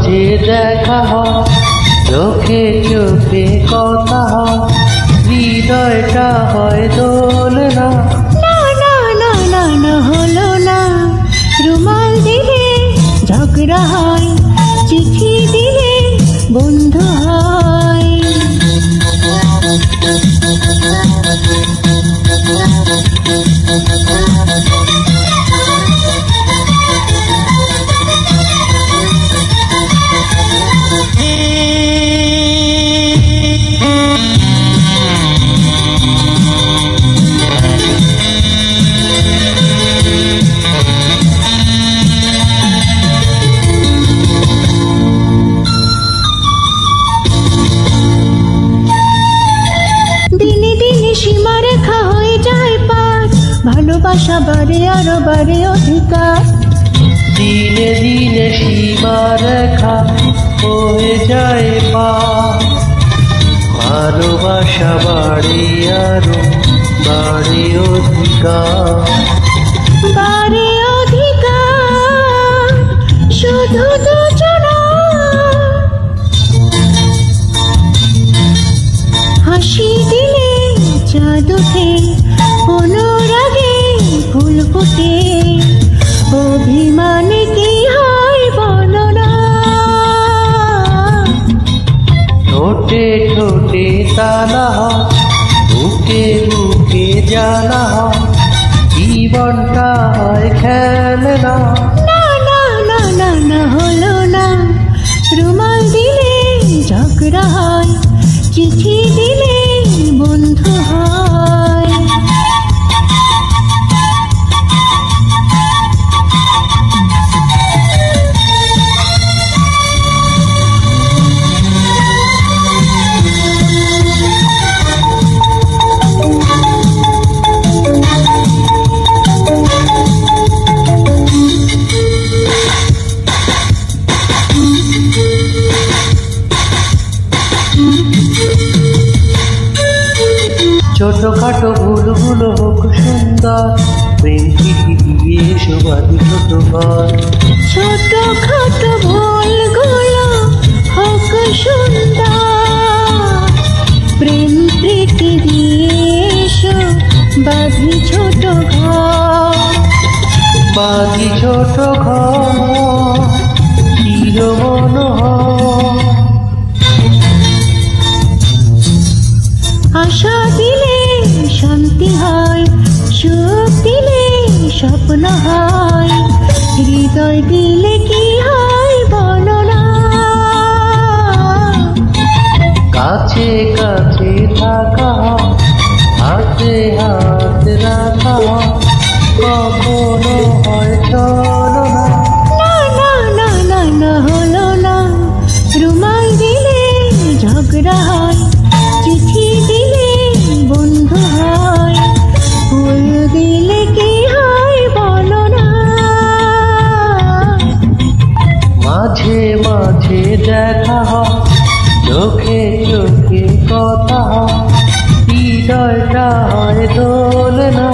মাঝে দেখা হয়, চোখে চোখে কথা হয়, হৃদয়টা হয় দোলনা। না না না না না হলো না, রুমাল দিলে ঝগড়া হয়, চিঠি দিলে বন্ধু হয়। সীমারেখা হয়ে যায় পার, ভালোবাসা বাড়ে আরো বাড়ে অধিকার। দিনে দিনে সীমারেখা হয়ে যায় পার, ভালোবাসা বাড়ে আরো বাড়ে অধিকার। বাড়ে অধিকার শুধু দুজনা, হাসি দিলে চাঁদ ওঠে, অনুরাগে ফুল ফোটে, অভিমানে কি হয় বলো না। ঠোঁটে ঠোঁটে তালা হয়, বুকে বুকে জ্বালা হয়, জীবনটা হয় খেলনা। না না না না না হলো না, রুমাল দিলে ঝগড়া হয়, চিঠি দিলে বন্ধু হয়। ছোটখাটো ভুলগুলো হোক সুন্দর, প্রেম প্রীতি দিয়ে শোভাদি ছোট ঘর। ছোটখাটো ভুলগুলো হোক সুন্দর, প্রেম প্রীতি দিয়ে এসো বাঁধি ছোট ঘর। বাকি ছোট ঘর চির মনোহর, আশা দিলে শান্তি হয়, সুখ দিলে স্বপ্ন হয়, হৃদয় দিলে কি হয় বলো না। কাছে কাছে থাকা হয়, হাতে হাত রাখা হয়, কখনো হয় চলো না। না না না না না হলো না, রুমাল দিলে ঝগড়া হয়, চিঠি দিলে বন্ধু হয়, ফুল দিলে কি হয় বলো না। মাঝে মাঝে দেখা হয়, চোখে চোখে কথা হয়, হৃদয়টা হয় দোলনা।